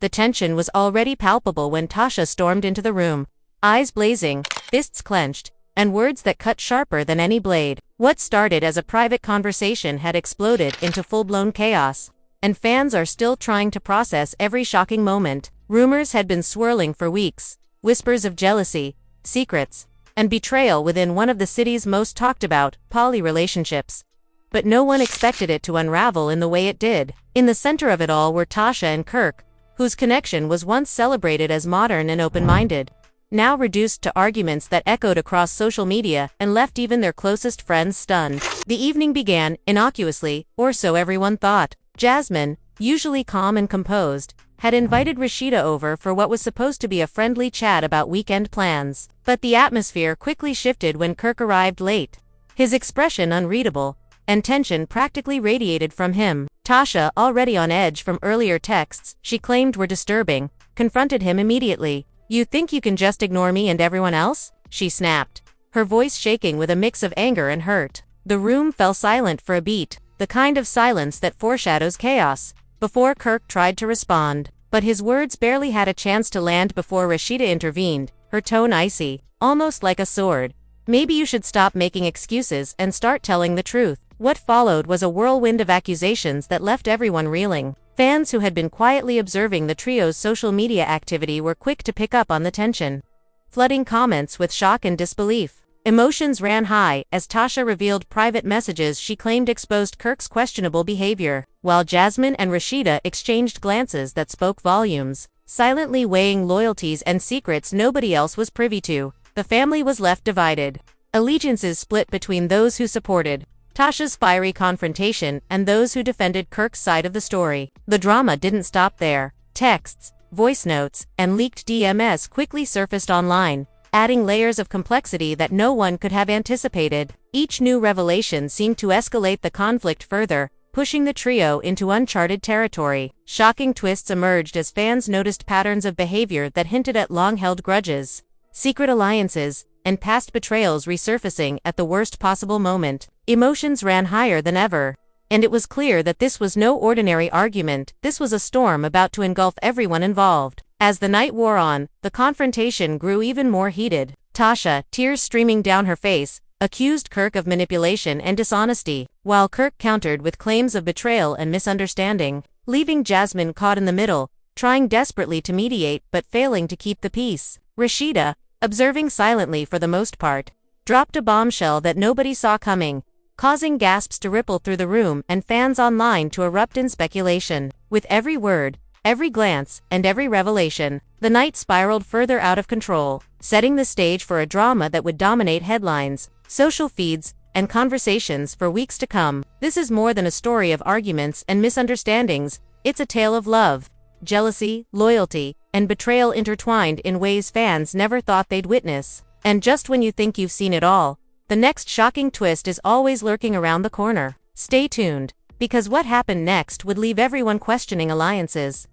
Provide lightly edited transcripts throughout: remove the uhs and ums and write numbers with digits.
The tension was already palpable when Tasha stormed into the room, eyes blazing, fists clenched, and words that cut sharper than any blade. What started as a private conversation had exploded into full-blown chaos, and fans are still trying to process every shocking moment. Rumors had been swirling for weeks, whispers of jealousy, secrets, and betrayal within one of the city's most talked-about poly relationships. But no one expected it to unravel in the way it did. In the center of it all were Tasha and Kirk, whose connection was once celebrated as modern and open-minded, now reduced to arguments that echoed across social media and left even their closest friends stunned. The evening began innocuously, or so everyone thought. Jasmine, usually calm and composed, had invited Rasheeda over for what was supposed to be a friendly chat about weekend plans. But the atmosphere quickly shifted when Kirk arrived late, his expression unreadable, and tension practically radiated from him. Tasha, already on edge from earlier texts she claimed were disturbing, confronted him immediately. "You think you can just ignore me and everyone else?" she snapped, her voice shaking with a mix of anger and hurt. The room fell silent for a beat, the kind of silence that foreshadows chaos, before Kirk tried to respond. But his words barely had a chance to land before Rasheeda intervened, her tone icy, almost like a sword. "Maybe you should stop making excuses and start telling the truth." What followed was a whirlwind of accusations that left everyone reeling. Fans who had been quietly observing the trio's social media activity were quick to pick up on the tension, flooding comments with shock and disbelief. Emotions ran high as Tasha revealed private messages she claimed exposed Kirk's questionable behavior, while Jasmine and Rasheeda exchanged glances that spoke volumes, silently weighing loyalties and secrets nobody else was privy to. The family was left divided. Allegiances split between those who supported Tasha's fiery confrontation and those who defended Kirk's side of the story. The drama didn't stop there. Texts, voice notes, and leaked DMs quickly surfaced online, adding layers of complexity that no one could have anticipated. Each new revelation seemed to escalate the conflict further, pushing the trio into uncharted territory. Shocking twists emerged as fans noticed patterns of behavior that hinted at long-held grudges, secret alliances, and past betrayals resurfacing at the worst possible moment. Emotions ran higher than ever, and it was clear that this was no ordinary argument. This was a storm about to engulf everyone involved. As the night wore on, the confrontation grew even more heated. Tasha, tears streaming down her face, accused Kirk of manipulation and dishonesty, while Kirk countered with claims of betrayal and misunderstanding, leaving Jasmine caught in the middle, trying desperately to mediate but failing to keep the peace. Rasheeda, observing silently for the most part, dropped a bombshell that nobody saw coming, causing gasps to ripple through the room and fans online to erupt in speculation. With every word, every glance, and every revelation, the night spiraled further out of control, setting the stage for a drama that would dominate headlines, social feeds, and conversations for weeks to come. This is more than a story of arguments and misunderstandings. It's a tale of love, jealousy, loyalty, and betrayal intertwined in ways fans never thought they'd witness. And just when you think you've seen it all, the next shocking twist is always lurking around the corner. Stay tuned, because what happened next would leave everyone questioning alliances,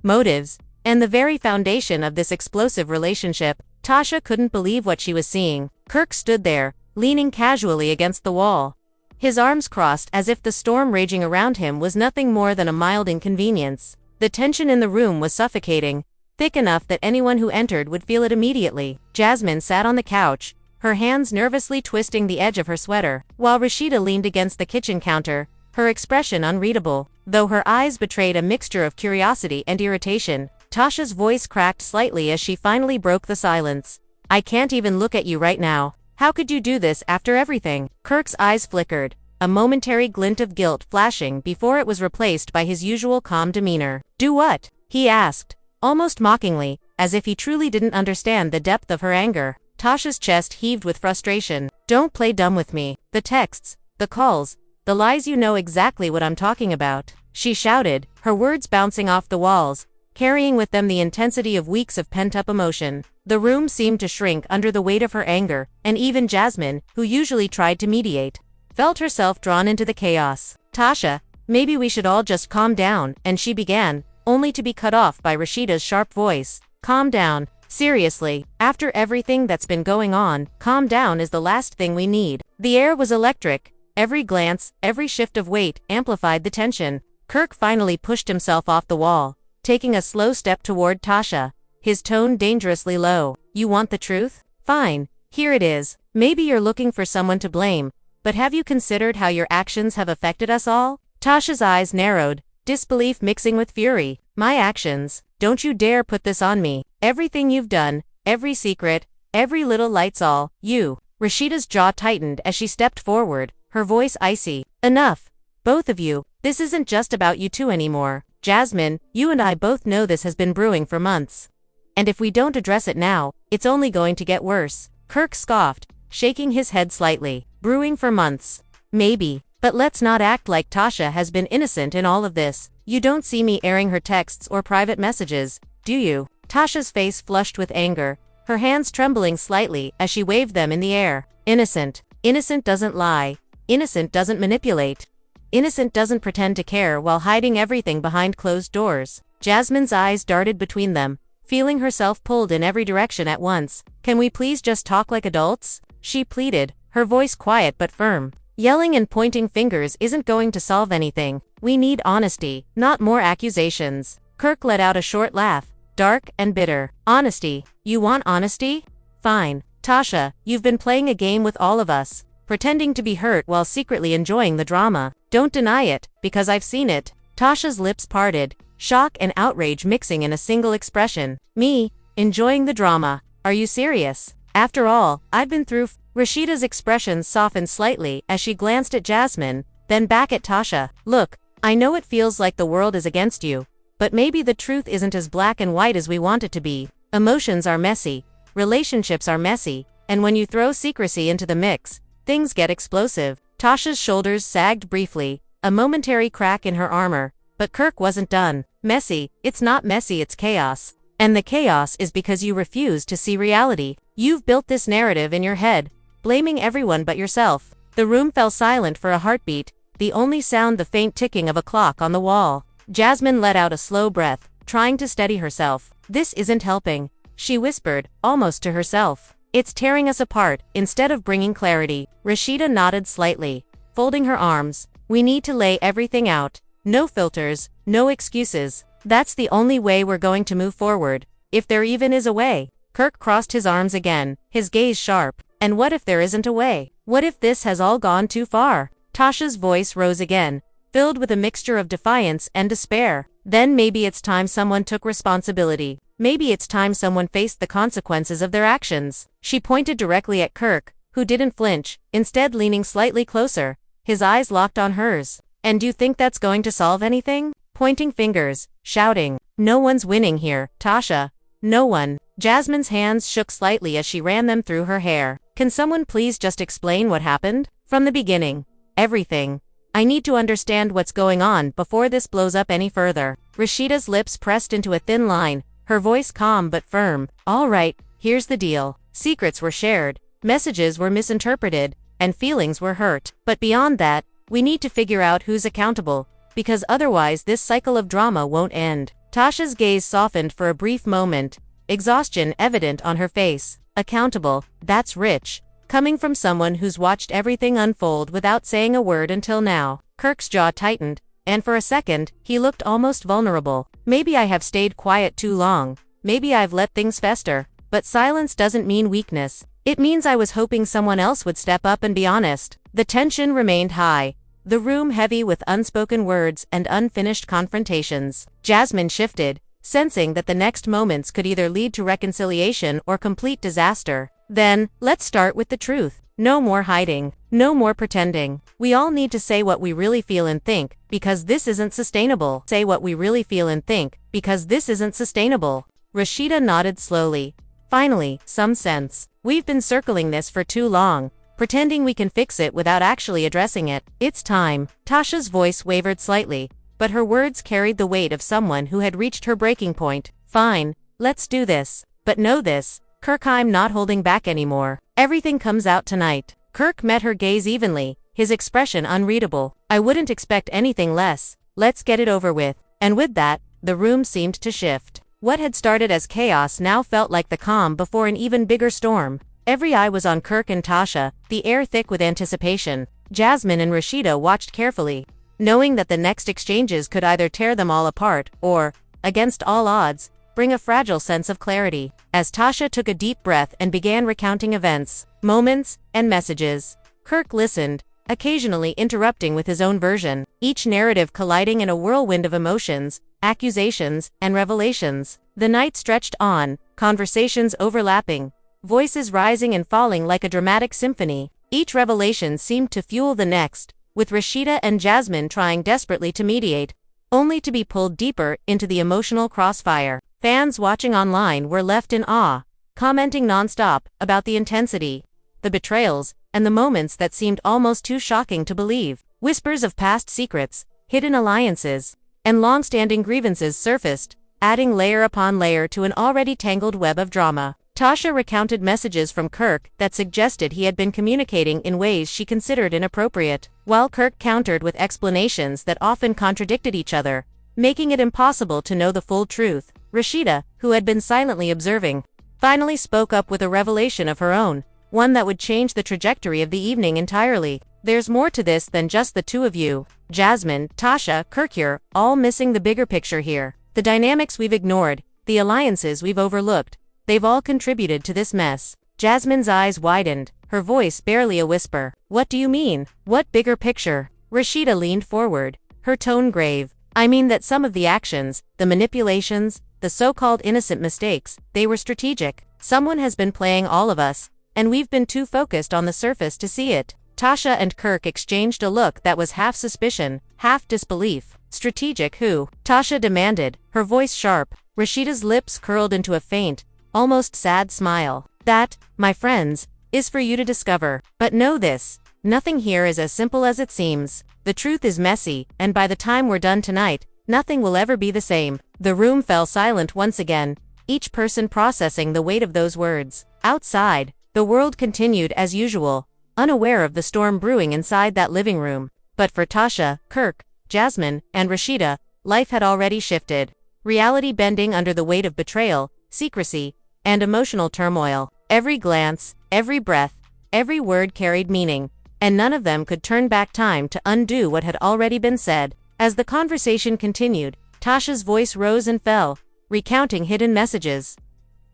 motives, and the very foundation of this explosive relationship. Tasha couldn't believe what she was seeing. Kirk stood there, leaning casually against the wall, his arms crossed as if the storm raging around him was nothing more than a mild inconvenience. The tension in the room was suffocating, thick enough that anyone who entered would feel it immediately. Jasmine sat on the couch, her hands nervously twisting the edge of her sweater, while Rasheeda leaned against the kitchen counter, her expression unreadable, though her eyes betrayed a mixture of curiosity and irritation. Tasha's voice cracked slightly as she finally broke the silence. "I can't even look at you right now. How could you do this after everything?" Kirk's eyes flickered, a momentary glint of guilt flashing before it was replaced by his usual calm demeanor. "Do what?" he asked, almost mockingly, as if he truly didn't understand the depth of her anger. Tasha's chest heaved with frustration. "Don't play dumb with me. The texts, the calls, the lies, you know exactly what I'm talking about," she shouted, her words bouncing off the walls, carrying with them the intensity of weeks of pent-up emotion. The room seemed to shrink under the weight of her anger, and even Jasmine, who usually tried to mediate, felt herself drawn into the chaos. "Tasha, maybe we should all just calm down," and she began, only to be cut off by Rasheeda's sharp voice. "Calm down? Seriously, after everything that's been going on, calm down is the last thing we need." The air was electric. Every glance, every shift of weight, amplified the tension. Kirk finally pushed himself off the wall, taking a slow step toward Tasha, his tone dangerously low. You want the truth? Fine, here it is. Maybe you're looking for someone to blame, but have you considered how your actions have affected us all? Tasha's eyes narrowed, disbelief mixing with fury. My actions? Don't you dare put this on me. Everything you've done, every secret, every little light's all you. Rasheeda's jaw tightened as she stepped forward, her voice icy. Enough. Both of you, this isn't just about you two anymore. Jasmine, you and I both know this has been brewing for months. And if we don't address it now, it's only going to get worse. Kirk scoffed, shaking his head slightly. Brewing for months. Maybe. But let's not act like Tasha has been innocent in all of this. You don't see me airing her texts or private messages, do you? Tasha's face flushed with anger, her hands trembling slightly as she waved them in the air. Innocent. Innocent doesn't lie. Innocent doesn't manipulate. Innocent doesn't pretend to care while hiding everything behind closed doors. Jasmine's eyes darted between them, feeling herself pulled in every direction at once. Can we please just talk like adults? She pleaded, her voice quiet but firm. Yelling and pointing fingers isn't going to solve anything. We need honesty, not more accusations. Kirk let out a short laugh, dark and bitter. Honesty? You want honesty? Fine. Tasha, you've been playing a game with all of us, pretending to be hurt while secretly enjoying the drama. Don't deny it, because I've seen it. Tasha's lips parted, shock and outrage mixing in a single expression. Me? Enjoying the drama? Are you serious? After all, I've been through. Rasheeda's expression softened slightly as she glanced at Jasmine, then back at Tasha. Look, I know it feels like the world is against you, but maybe the truth isn't as black and white as we want it to be. Emotions are messy, relationships are messy, and when you throw secrecy into the mix, things get explosive. Tasha's shoulders sagged briefly, a momentary crack in her armor, but Kirk wasn't done. Messy? It's not messy, it's chaos. And the chaos is because you refuse to see reality. You've built this narrative in your head, blaming everyone but yourself. The room fell silent for a heartbeat, the only sound the faint ticking of a clock on the wall. Jasmine let out a slow breath, trying to steady herself. This isn't helping, she whispered, almost to herself. It's tearing us apart, instead of bringing clarity. Rasheeda nodded slightly, folding her arms. We need to lay everything out. No filters, no excuses. That's the only way we're going to move forward, if there even is a way. Kirk crossed his arms again, his gaze sharp. And what if there isn't a way? What if this has all gone too far? Tasha's voice rose again, filled with a mixture of defiance and despair. Then maybe it's time someone took responsibility. Maybe it's time someone faced the consequences of their actions. She pointed directly at Kirk, who didn't flinch, instead leaning slightly closer, his eyes locked on hers. And do you think that's going to solve anything? Pointing fingers, shouting. No one's winning here, Tasha. No one. Jasmine's hands shook slightly as she ran them through her hair. Can someone please just explain what happened? From the beginning. Everything. I need to understand what's going on before this blows up any further. Rasheeda's lips pressed into a thin line, her voice calm but firm. All right, here's the deal. Secrets were shared, messages were misinterpreted, and feelings were hurt. But beyond that, we need to figure out who's accountable, because otherwise this cycle of drama won't end. Tasha's gaze softened for a brief moment, exhaustion evident on her face. Accountable, that's rich. Coming from someone who's watched everything unfold without saying a word until now. Kirk's jaw tightened, and for a second, he looked almost vulnerable. Maybe I have stayed quiet too long. Maybe I've let things fester. But silence doesn't mean weakness. It means I was hoping someone else would step up and be honest. The tension remained high, the room heavy with unspoken words and unfinished confrontations. Jasmine shifted, sensing that the next moments could either lead to reconciliation or complete disaster. Then, let's start with the truth. No more hiding. No more pretending. We all need to say what we really feel and think, because this isn't sustainable. Say what we really feel and think, because this isn't sustainable. Rasheeda nodded slowly. Finally, some sense. We've been circling this for too long, pretending we can fix it without actually addressing it. It's time. Tasha's voice wavered slightly, but her words carried the weight of someone who had reached her breaking point. Fine, let's do this. But know this, Kirk, I'm not holding back anymore. Everything comes out tonight. Kirk met her gaze evenly, his expression unreadable. I wouldn't expect anything less. Let's get it over with. And with that, the room seemed to shift. What had started as chaos now felt like the calm before an even bigger storm. Every eye was on Kirk and Tasha, the air thick with anticipation. Jasmine and Rasheeda watched carefully, knowing that the next exchanges could either tear them all apart or against all odds, bring a fragile sense of clarity. As Tasha took a deep breath and began recounting events, moments, and messages, Kirk listened, occasionally interrupting with his own version, each narrative colliding in a whirlwind of emotions, accusations, and revelations. The night stretched on, conversations overlapping, voices rising and falling like a dramatic symphony. Each revelation seemed to fuel the next, with Rasheeda and Jasmine trying desperately to mediate, only to be pulled deeper into the emotional crossfire. Fans watching online were left in awe, commenting nonstop about the intensity, the betrayals, and the moments that seemed almost too shocking to believe. Whispers of past secrets, hidden alliances, and long-standing grievances surfaced, adding layer upon layer to an already tangled web of drama. Tasha recounted messages from Kirk that suggested he had been communicating in ways she considered inappropriate, while Kirk countered with explanations that often contradicted each other, making it impossible to know the full truth. Rasheeda, who had been silently observing, finally spoke up with a revelation of her own, one that would change the trajectory of the evening entirely. "There's more to this than just the two of you. Jasmine, Tasha, Kirk, you're all missing the bigger picture here. The dynamics we've ignored, the alliances we've overlooked, they've all contributed to this mess." Jasmine's eyes widened, her voice barely a whisper. "What do you mean? What bigger picture?" Rasheeda leaned forward, her tone grave. "I mean that some of the actions, the manipulations, the so-called innocent mistakes, they were strategic. Someone has been playing all of us, and we've been too focused on the surface to see it." Tasha and Kirk exchanged a look that was half suspicion, half disbelief. "Strategic who?" Tasha demanded, her voice sharp. Rasheeda's lips curled into a faint, almost sad smile. "That, my friends, is for you to discover. But know this, nothing here is as simple as it seems. The truth is messy, and by the time we're done tonight, nothing will ever be the same." The room fell silent once again, each person processing the weight of those words. Outside, the world continued as usual, unaware of the storm brewing inside that living room. But for Tasha, Kirk, Jasmine, and Rasheeda, life had already shifted. Reality bending under the weight of betrayal, secrecy, and emotional turmoil. Every glance, every breath, every word carried meaning, and none of them could turn back time to undo what had already been said. As the conversation continued, Tasha's voice rose and fell, recounting hidden messages,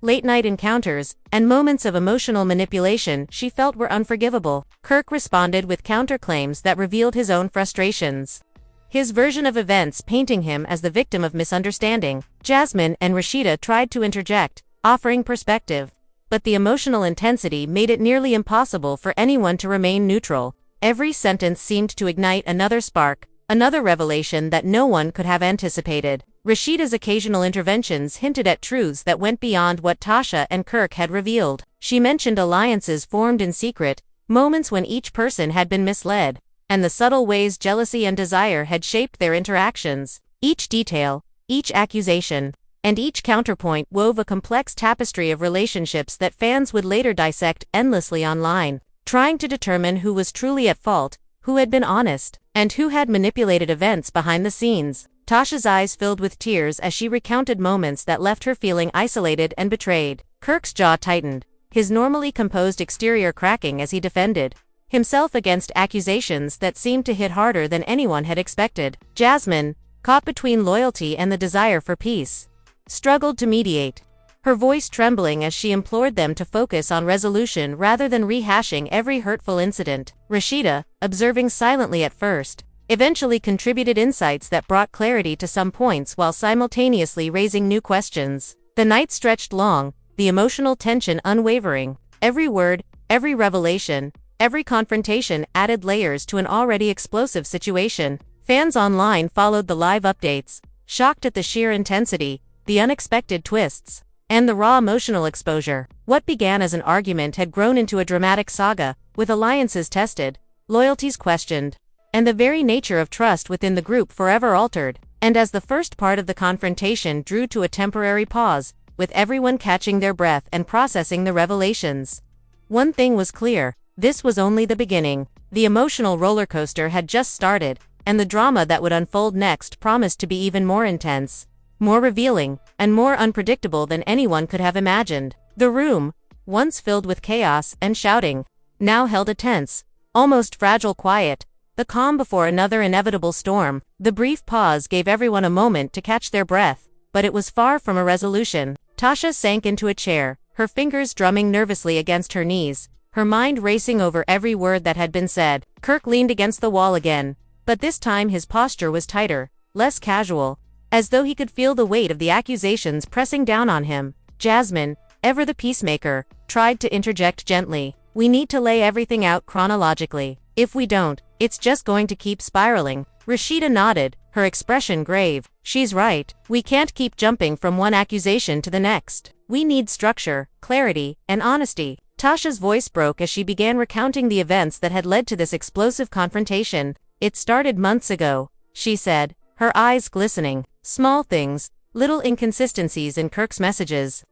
late-night encounters, and moments of emotional manipulation she felt were unforgivable. Kirk responded with counterclaims that revealed his own frustrations, his version of events painting him as the victim of misunderstanding. Jasmine and Rasheeda tried to interject, offering perspective, but the emotional intensity made it nearly impossible for anyone to remain neutral. Every sentence seemed to ignite another spark, another revelation that no one could have anticipated. Rasheeda's occasional interventions hinted at truths that went beyond what Tasha and Kirk had revealed. She mentioned alliances formed in secret, moments when each person had been misled, and the subtle ways jealousy and desire had shaped their interactions. Each detail, each accusation, and each counterpoint wove a complex tapestry of relationships that fans would later dissect endlessly online, trying to determine who was truly at fault, who had been honest, and who had manipulated events behind the scenes. Tasha's eyes filled with tears as she recounted moments that left her feeling isolated and betrayed. Kirk's jaw tightened, his normally composed exterior cracking as he defended himself against accusations that seemed to hit harder than anyone had expected. Jasmine, caught between loyalty and the desire for peace, struggled to mediate, her voice trembling as she implored them to focus on resolution rather than rehashing every hurtful incident. Rasheeda, observing silently at first, eventually contributed insights that brought clarity to some points while simultaneously raising new questions. The night stretched long, the emotional tension unwavering. Every word, every revelation, every confrontation added layers to an already explosive situation. Fans online followed the live updates, shocked at the sheer intensity, the unexpected twists, and the raw emotional exposure. What began as an argument had grown into a dramatic saga, with alliances tested, loyalties questioned, and the very nature of trust within the group forever altered. And as the first part of the confrontation drew to a temporary pause, with everyone catching their breath and processing the revelations, one thing was clear: this was only the beginning. The emotional roller coaster had just started, and the drama that would unfold next promised to be even more intense, more revealing, and more unpredictable than anyone could have imagined. The room, once filled with chaos and shouting, now held a tense, almost fragile quiet, the calm before another inevitable storm. The brief pause gave everyone a moment to catch their breath, but it was far from a resolution. Tasha sank into a chair, her fingers drumming nervously against her knees, her mind racing over every word that had been said. Kirk leaned against the wall again, but this time his posture was tighter, less casual, as though he could feel the weight of the accusations pressing down on him. Jasmine, ever the peacemaker, tried to interject gently. We need to lay everything out chronologically. If we don't, it's just going to keep spiraling. Rasheeda nodded, her expression grave. She's right. We can't keep jumping from one accusation to the next. We need structure, clarity, and honesty. Tasha's voice broke as she began recounting the events that had led to this explosive confrontation. It started months ago, she said, her eyes glistening. Small things, little inconsistencies in Kirk's messages,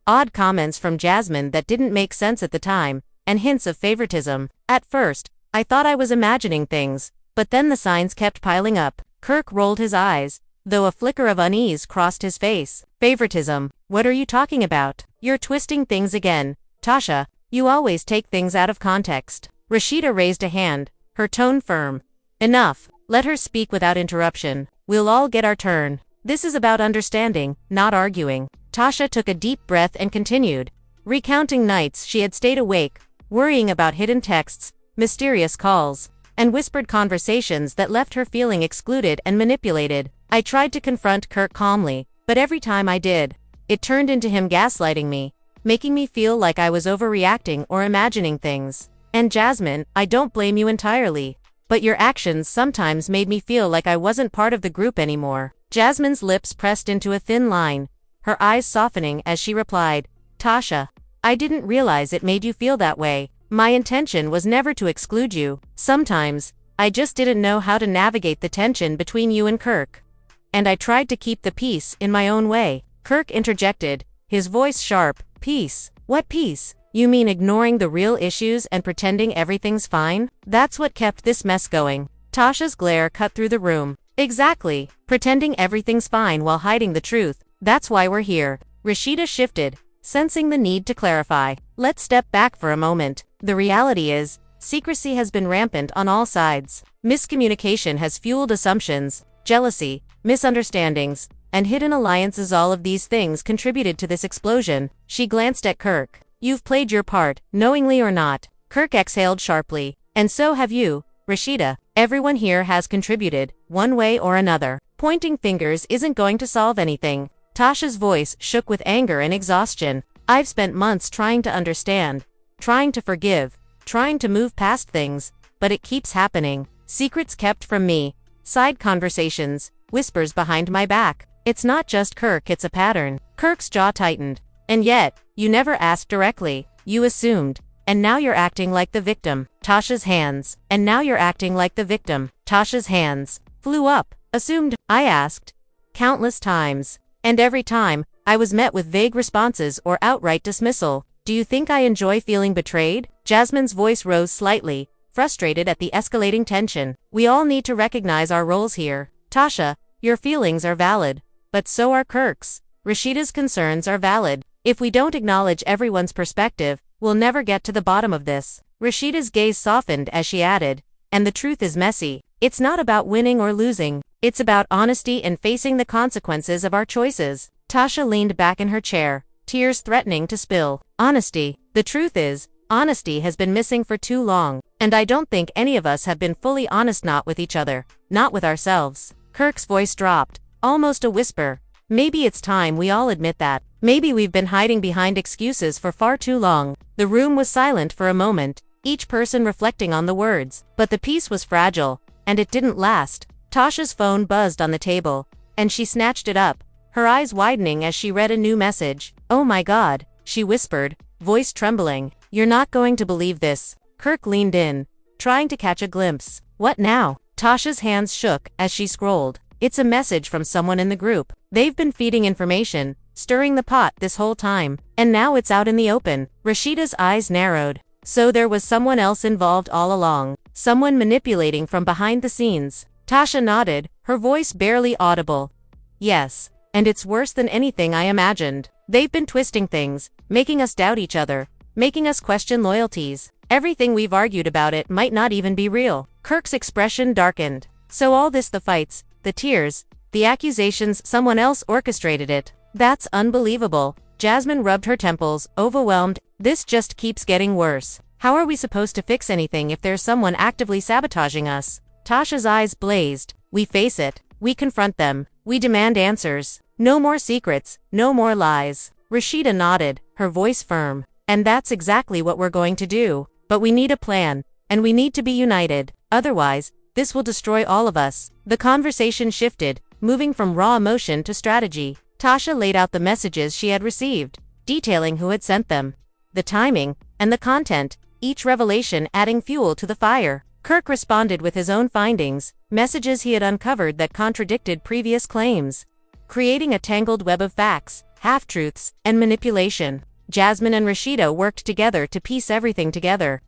odd comments from Jasmine that didn't make sense at the time, and hints of favoritism. At first, I thought I was imagining things, but then the signs kept piling up. Kirk rolled his eyes, though a flicker of unease crossed his face. Favoritism? What are you talking about? You're twisting things again, Tasha. You always take things out of context. Rasheeda raised a hand, her tone firm. Enough. Let her speak without interruption. We'll all get our turn. This is about understanding, not arguing. Tasha took a deep breath and continued, recounting nights she had stayed awake, worrying about hidden texts, mysterious calls, and whispered conversations that left her feeling excluded and manipulated. I tried to confront Kirk calmly, but every time I did, it turned into him gaslighting me, making me feel like I was overreacting or imagining things. And Jasmine, I don't blame you entirely, but your actions sometimes made me feel like I wasn't part of the group anymore. Jasmine's lips pressed into a thin line, her eyes softening as she replied, Tasha, I didn't realize it made you feel that way. My intention was never to exclude you. Sometimes, I just didn't know how to navigate the tension between you and Kirk. And I tried to keep the peace in my own way. Kirk interjected, his voice sharp. Peace? What peace? You mean ignoring the real issues and pretending everything's fine? That's what kept this mess going. Tasha's glare cut through the room. Exactly. Pretending everything's fine while hiding the truth. That's why we're here. Rasheeda shifted, sensing the need to clarify. Let's step back for a moment. The reality is, secrecy has been rampant on all sides. Miscommunication has fueled assumptions, jealousy, misunderstandings, and hidden alliances. All of these things contributed to this explosion. She glanced at Kirk. You've played your part, knowingly or not. Kirk exhaled sharply. And so have you, Rasheeda. Everyone here has contributed, one way or another. Pointing fingers isn't going to solve anything. Tasha's voice shook with anger and exhaustion. I've spent months trying to understand, trying to forgive, trying to move past things, but it keeps happening. Secrets kept from me, side conversations, whispers behind my back. It's not just Kirk, it's a pattern. Kirk's jaw tightened. And yet, you never asked directly. You assumed. And now you're acting like the victim. Tasha's hands. And now you're acting like the victim. Tasha's hands flew up. Assumed. I asked. Countless times. And every time, I was met with vague responses or outright dismissal. Do you think I enjoy feeling betrayed? Jasmine's voice rose slightly, frustrated at the escalating tension. We all need to recognize our roles here. Tasha, your feelings are valid. But so are Kirk's. Rasheeda's concerns are valid. If we don't acknowledge everyone's perspective, we'll never get to the bottom of this. Rasheeda's gaze softened as she added, and the truth is messy. It's not about winning or losing. It's about honesty and facing the consequences of our choices. Tasha leaned back in her chair, tears threatening to spill. Honesty. The truth is, honesty has been missing for too long, and I don't think any of us have been fully honest, not with each other, not with ourselves. Kirk's voice dropped, almost a whisper. Maybe it's time we all admit that. Maybe we've been hiding behind excuses for far too long. The room was silent for a moment, each person reflecting on the words. But the peace was fragile, and it didn't last. Tasha's phone buzzed on the table, and she snatched it up, her eyes widening as she read a new message. Oh my God, she whispered, voice trembling. You're not going to believe this. Kirk leaned in, trying to catch a glimpse. What now? Tasha's hands shook as she scrolled. It's a message from someone in the group. They've been feeding information, stirring the pot this whole time, and now it's out in the open. Rasheeda's eyes narrowed. So there was someone else involved all along, someone manipulating from behind the scenes. Tasha nodded, her voice barely audible. Yes, and it's worse than anything I imagined. They've been twisting things, making us doubt each other, making us question loyalties. Everything we've argued about it might not even be real. Kirk's expression darkened. So all this, the fights, the tears, The accusations someone else orchestrated it. That's unbelievable. Jasmine rubbed her temples, overwhelmed. This just keeps getting worse. How are we supposed to fix anything if there's someone actively sabotaging us? Tasha's eyes blazed. We face it. We confront them. We demand answers. No more secrets. No more lies. Rasheeda nodded, her voice firm. And that's exactly what we're going to do. But we need a plan. And we need to be united. Otherwise, this will destroy all of us. The conversation shifted, moving from raw emotion to strategy. Tasha laid out the messages she had received, detailing who had sent them, the timing, and the content, each revelation adding fuel to the fire. Kirk responded with his own findings, messages he had uncovered that contradicted previous claims, creating a tangled web of facts, half-truths, and manipulation. Jasmine and Rasheeda worked together to piece everything together,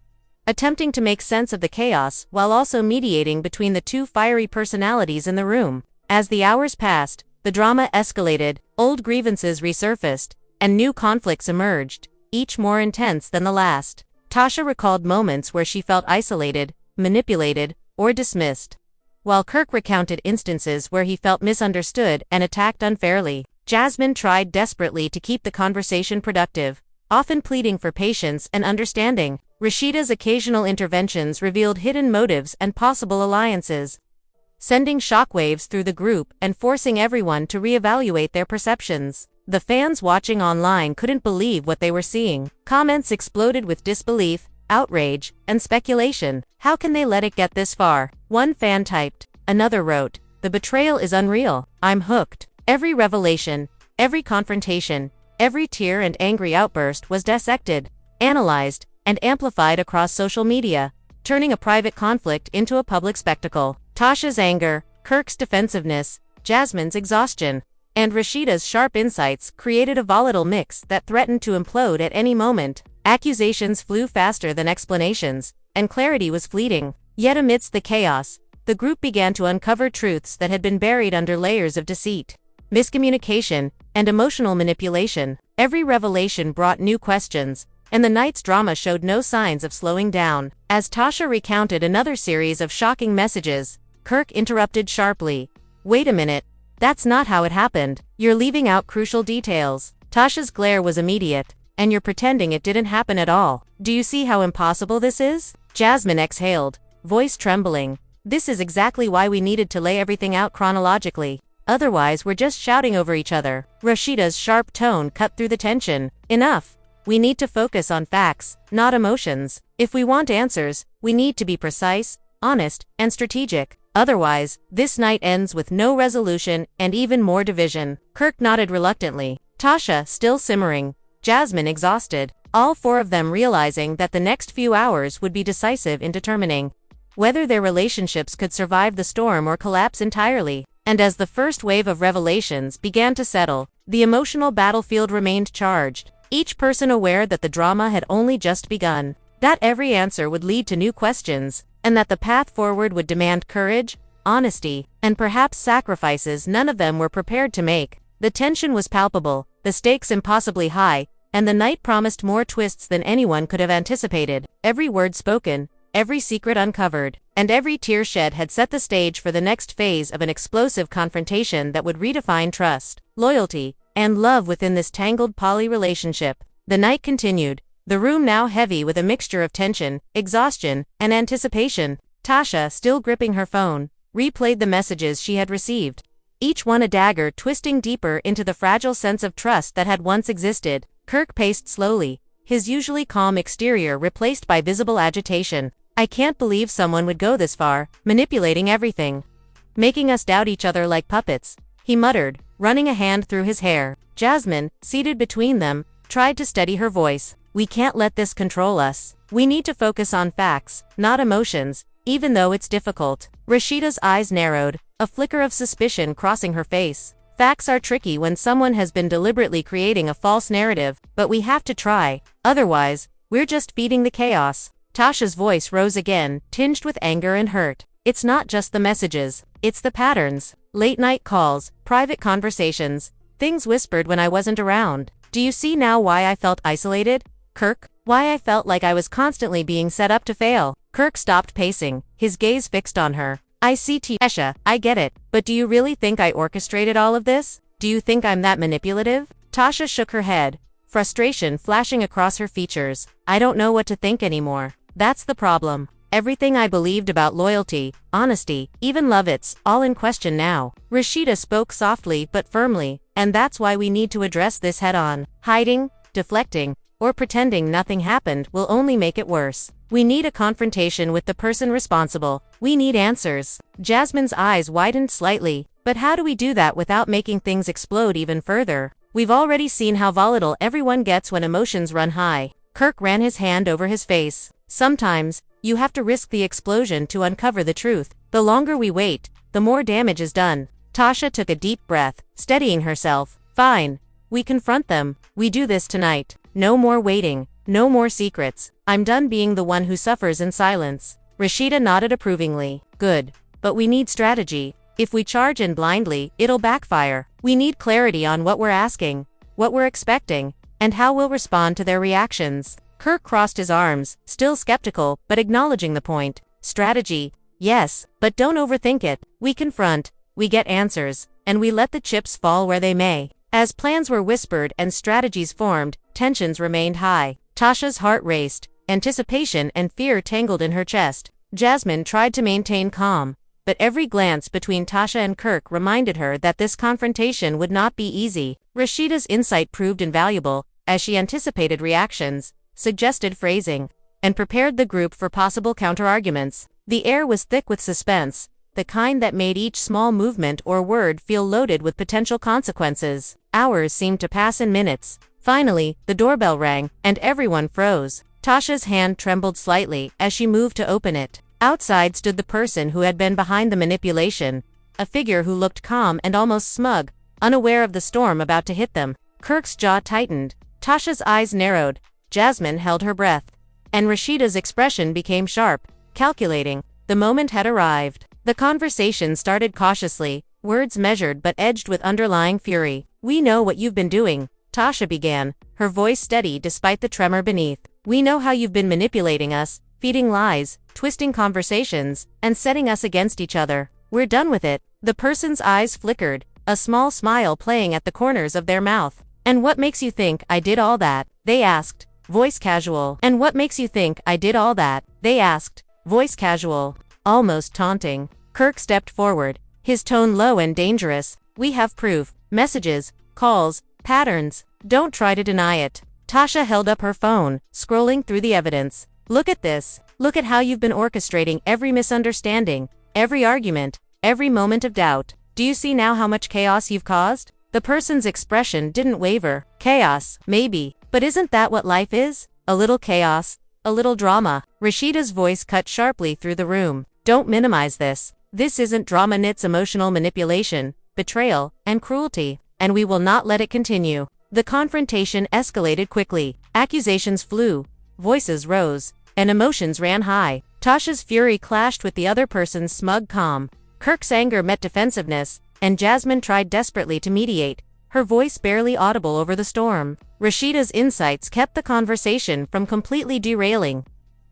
attempting to make sense of the chaos while also mediating between the two fiery personalities in the room. As the hours passed, the drama escalated, old grievances resurfaced, and new conflicts emerged, each more intense than the last. Tasha recalled moments where she felt isolated, manipulated, or dismissed, while Kirk recounted instances where he felt misunderstood and attacked unfairly. Jasmine tried desperately to keep the conversation productive, often pleading for patience and understanding. Rasheeda's occasional interventions revealed hidden motives and possible alliances, sending shockwaves through the group and forcing everyone to reevaluate their perceptions. The fans watching online couldn't believe what they were seeing. Comments exploded with disbelief, outrage, and speculation. How can they let it get this far? One fan typed. Another wrote, "The betrayal is unreal. I'm hooked." Every revelation, every confrontation, every tear and angry outburst was dissected, analyzed, and amplified across social media, turning a private conflict into a public spectacle. Tasha's anger, Kirk's defensiveness, Jasmine's exhaustion, and Rasheeda's sharp insights created a volatile mix that threatened to implode at any moment. Accusations flew faster than explanations, and clarity was fleeting. Yet amidst the chaos, the group began to uncover truths that had been buried under layers of deceit, miscommunication, and emotional manipulation. Every revelation brought new questions, and the night's drama showed no signs of slowing down. As Tasha recounted another series of shocking messages, Kirk interrupted sharply. "Wait a minute. That's not how it happened. You're leaving out crucial details." Tasha's glare was immediate. "And you're pretending it didn't happen at all. Do you see how impossible this is?" Jasmine exhaled, voice trembling. "This is exactly why we needed to lay everything out chronologically. Otherwise we're just shouting over each other." Rasheeda's sharp tone cut through the tension. "Enough. We need to focus on facts, not emotions. If we want answers, we need to be precise, honest, and strategic. Otherwise, this night ends with no resolution and even more division." Kirk nodded reluctantly. Tasha still simmering, Jasmine exhausted, all four of them realizing that the next few hours would be decisive in determining whether their relationships could survive the storm or collapse entirely. And as the first wave of revelations began to settle, the emotional battlefield remained charged, each person aware that the drama had only just begun, that every answer would lead to new questions, and that the path forward would demand courage, honesty, and perhaps sacrifices none of them were prepared to make. The tension was palpable, the stakes impossibly high, and the night promised more twists than anyone could have anticipated. Every word spoken, every secret uncovered, and every tear shed had set the stage for the next phase of an explosive confrontation that would redefine trust, loyalty, and love within this tangled poly relationship. The night continued, the room now heavy with a mixture of tension, exhaustion, and anticipation. Tasha, still gripping her phone, replayed the messages she had received, each one a dagger twisting deeper into the fragile sense of trust that had once existed. Kirk paced slowly, his usually calm exterior replaced by visible agitation. "I can't believe someone would go this far, manipulating everything, making us doubt each other like puppets," he muttered, running a hand through his hair. Jasmine, seated between them, tried to steady her voice. "We can't let this control us. We need to focus on facts, not emotions, even though it's difficult." Rasheeda's eyes narrowed, a flicker of suspicion crossing her face. "Facts are tricky when someone has been deliberately creating a false narrative, but we have to try. Otherwise, we're just feeding the chaos." Tasha's voice rose again, tinged with anger and hurt. "It's not just the messages, it's the patterns. Late-night calls, private conversations, things whispered when I wasn't around. Do you see now why I felt isolated, Kirk? Why I felt like I was constantly being set up to fail?" Kirk stopped pacing, his gaze fixed on her. I see Tasha, I get it, but do you really think I orchestrated all of this? Do you think I'm that manipulative? Tasha shook her head, frustration flashing across her features. I don't know what to think anymore. That's the problem. Everything I believed about loyalty, honesty, even love, it's all in question now. Rasheeda spoke softly but firmly, and that's why we need to address this head-on. Hiding, deflecting, or pretending nothing happened will only make it worse. We need a confrontation with the person responsible. We need answers. Jasmine's eyes widened slightly. But how do we do that without making things explode even further? We've already seen how volatile everyone gets when emotions run high. Kirk ran his hand over his face. Sometimes, you have to risk the explosion to uncover the truth. The longer we wait, the more damage is done. Tasha took a deep breath, steadying herself. Fine. We confront them. We do this tonight. No more waiting. No more secrets. I'm done being the one who suffers in silence. Rasheeda nodded approvingly. Good. But we need strategy. If we charge in blindly, it'll backfire. We need clarity on what we're asking, what we're expecting, and how we'll respond to their reactions. Kirk crossed his arms, still skeptical, but acknowledging the point. Strategy, yes, but don't overthink it. We confront, we get answers, and we let the chips fall where they may. As plans were whispered and strategies formed, tensions remained high. Tasha's heart raced, anticipation and fear tangled in her chest. Jasmine tried to maintain calm, but every glance between Tasha and Kirk reminded her that this confrontation would not be easy. Rasheeda's insight proved invaluable, as she anticipated reactions, suggested phrasing, and prepared the group for possible counterarguments. The air was thick with suspense, the kind that made each small movement or word feel loaded with potential consequences. Hours seemed to pass in minutes. Finally, the doorbell rang, and everyone froze. Tasha's hand trembled slightly as she moved to open it. Outside stood the person who had been behind the manipulation, a figure who looked calm and almost smug, unaware of the storm about to hit them. Kirk's jaw tightened. Tasha's eyes narrowed. Jasmine held her breath. And Rasheeda's expression became sharp, calculating. The moment had arrived. The conversation started cautiously, words measured but edged with underlying fury. We know what you've been doing, Tasha began, her voice steady despite the tremor beneath. We know how you've been manipulating us, feeding lies, twisting conversations, and setting us against each other. We're done with it. The person's eyes flickered, a small smile playing at the corners of their mouth. And what makes you think I did all that? They asked, voice casual. And what makes you think I did all that? They asked, voice casual. Almost taunting. Kirk stepped forward, his tone low and dangerous. We have proof, messages, calls, patterns. Don't try to deny it. Tasha held up her phone, scrolling through the evidence. Look at this. Look at how you've been orchestrating every misunderstanding, every argument, every moment of doubt. Do you see now how much chaos you've caused? The person's expression didn't waver. Chaos, maybe, but isn't that what life is? A little chaos, a little drama. Rasheeda's voice cut sharply through the room. Don't minimize this. This isn't drama, it's emotional manipulation, betrayal, and cruelty, and we will not let it continue. The confrontation escalated quickly. Accusations flew, voices rose, and emotions ran high. Tasha's fury clashed with the other person's smug calm. Kirk's anger met defensiveness, and Jasmine tried desperately to mediate, her voice barely audible over the storm. Rasheeda's insights kept the conversation from completely derailing,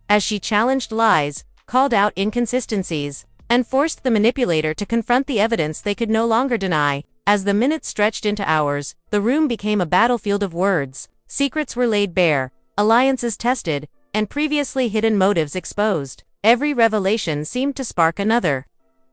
as she challenged lies, called out inconsistencies, and forced the manipulator to confront the evidence they could no longer deny. As the minutes stretched into hours, the room became a battlefield of words. Secrets were laid bare, alliances tested, and previously hidden motives exposed. Every revelation seemed to spark another,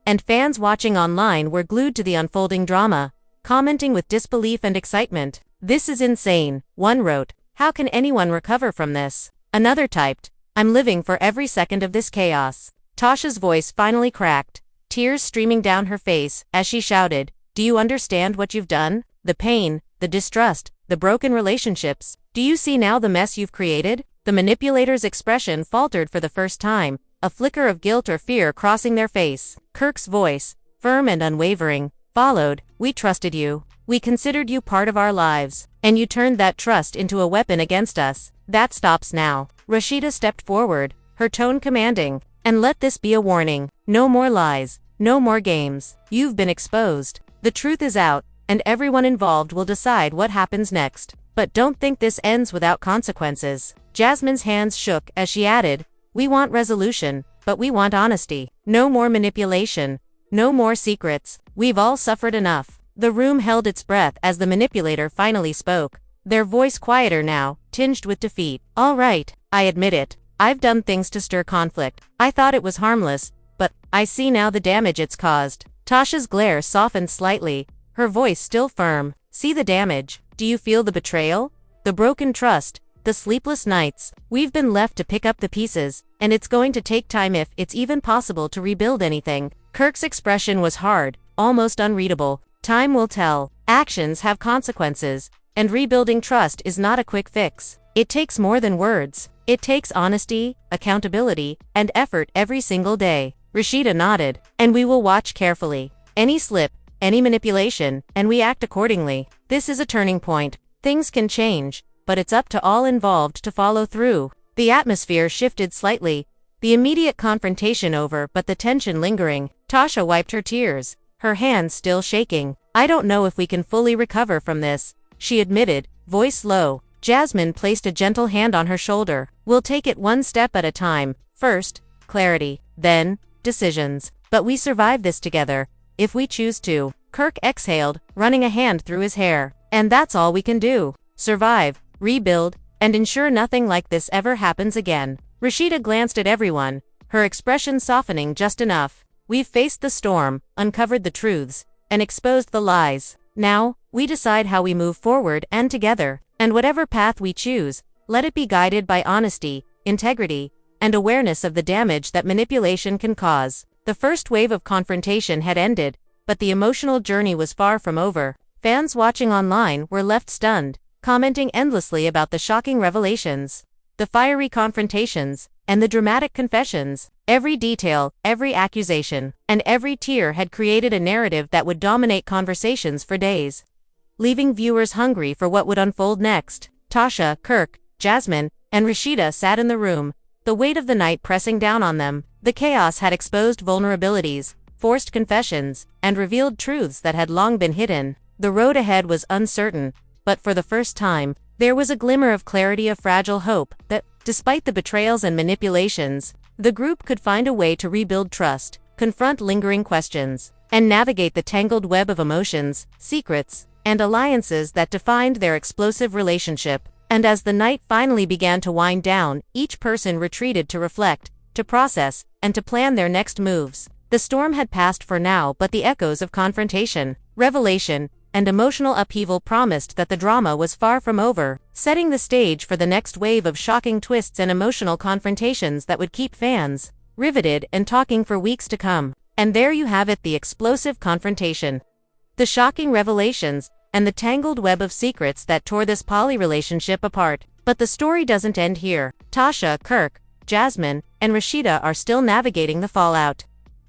and fans watching online were glued to the unfolding drama, commenting with disbelief and excitement. This is insane, one wrote. How can anyone recover from this? Another typed, I'm living for every second of this chaos. Tasha's voice finally cracked, tears streaming down her face as she shouted, do you understand what you've done? The pain, the distrust, the broken relationships. Do you see now the mess you've created? The manipulator's expression faltered for the first time, a flicker of guilt or fear crossing their face. Kirk's voice, firm and unwavering, followed, we trusted you. We considered you part of our lives, and you turned that trust into a weapon against us. That stops now. Rasheeda stepped forward, her tone commanding, and let this be a warning. No more lies, no more games. You've been exposed. The truth is out, and everyone involved will decide what happens next. But don't think this ends without consequences. Jasmine's hands shook as she added, we want resolution, but we want honesty. No more manipulation. No more secrets. We've all suffered enough. The room held its breath as the manipulator finally spoke, their voice quieter now, tinged with defeat. All right, I admit it. I've done things to stir conflict. I thought it was harmless, but I see now the damage it's caused. Tasha's glare softened slightly, her voice still firm. See the damage? Do you feel the betrayal? The broken trust? The sleepless nights? We've been left to pick up the pieces, and it's going to take time if it's even possible to rebuild anything. Kirk's expression was hard, almost unreadable. Time will tell. Actions have consequences, and rebuilding trust is not a quick fix. It takes more than words. It takes honesty, accountability, and effort every single day. Rasheeda nodded. And we will watch carefully. Any slip, any manipulation, and we act accordingly. This is a turning point. Things can change, but it's up to all involved to follow through. The atmosphere shifted slightly, the immediate confrontation over but the tension lingering. Tasha wiped her tears, her hands still shaking. I don't know if we can fully recover from this, she admitted, voice low. Jasmine placed a gentle hand on her shoulder. We'll take it one step at a time. First, clarity, then, decisions. But we survive this together, if we choose to. Kirk exhaled, running a hand through his hair. And that's all we can do. Survive, rebuild, and ensure nothing like this ever happens again. Rasheeda glanced at everyone, her expression softening just enough. We've faced the storm, uncovered the truths, and exposed the lies. Now, we decide how we move forward and together. And whatever path we choose, let it be guided by honesty, integrity, and awareness of the damage that manipulation can cause. The first wave of confrontation had ended, but the emotional journey was far from over. Fans watching online were left stunned, commenting endlessly about the shocking revelations, the fiery confrontations, and the dramatic confessions. Every detail, every accusation, and every tear had created a narrative that would dominate conversations for days, leaving viewers hungry for what would unfold next. Tasha, Kirk, Jasmine, and Rasheeda sat in the room, the weight of the night pressing down on them. The chaos had exposed vulnerabilities, forced confessions, and revealed truths that had long been hidden. The road ahead was uncertain, but for the first time, there was a glimmer of clarity, of fragile hope, that, despite the betrayals and manipulations, the group could find a way to rebuild trust, confront lingering questions, and navigate the tangled web of emotions, secrets, and alliances that defined their explosive relationship. And as the night finally began to wind down, each person retreated to reflect, to process, and to plan their next moves. The storm had passed for now, but the echoes of confrontation, revelation, and emotional upheaval promised that the drama was far from over, setting the stage for the next wave of shocking twists and emotional confrontations that would keep fans riveted and talking for weeks to come. And there you have it, the explosive confrontation, the shocking revelations, and the tangled web of secrets that tore this poly relationship apart. But the story doesn't end here. Tasha, Kirk, Jasmine, and Rasheeda are still navigating the fallout.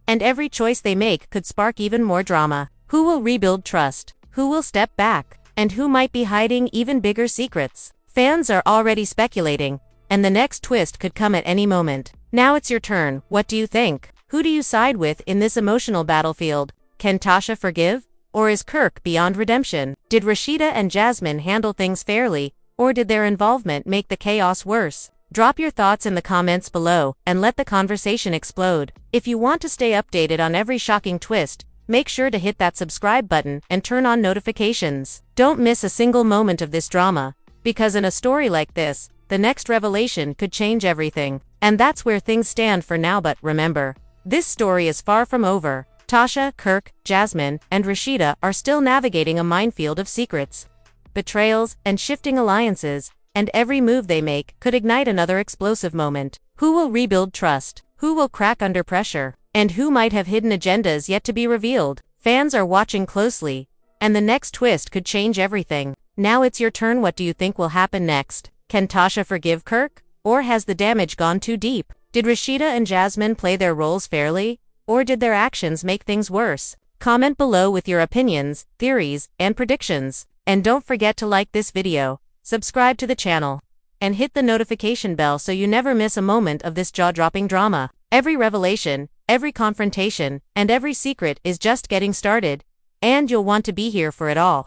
And every choice they make could spark even more drama. Who will rebuild trust? Who will step back? And who might be hiding even bigger secrets? Fans are already speculating, and the next twist could come at any moment. Now it's your turn. What do you think? Who do you side with in this emotional battlefield? Can Tasha forgive? Or is Kirk beyond redemption? Did Rasheeda and Jasmine handle things fairly, or did their involvement make the chaos worse? Drop your thoughts in the comments below, and let the conversation explode. If you want to stay updated on every shocking twist, make sure to hit that subscribe button and turn on notifications. Don't miss a single moment of this drama, because in a story like this, the next revelation could change everything. And that's where things stand for now, but remember, this story is far from over. Tasha, Kirk, Jasmine, and Rasheeda are still navigating a minefield of secrets, betrayals, and shifting alliances, and every move they make could ignite another explosive moment. Who will rebuild trust? Who will crack under pressure? And who might have hidden agendas yet to be revealed? Fans are watching closely, and the next twist could change everything. Now it's your turn. What do you think will happen next? Can Tasha forgive Kirk? Or has the damage gone too deep? Did Rasheeda and Jasmine play their roles fairly? Or did their actions make things worse? Comment below with your opinions, theories, and predictions. And don't forget to like this video, subscribe to the channel, and hit the notification bell so you never miss a moment of this jaw-dropping drama. Every revelation, every confrontation, and every secret is just getting started, and you'll want to be here for it all.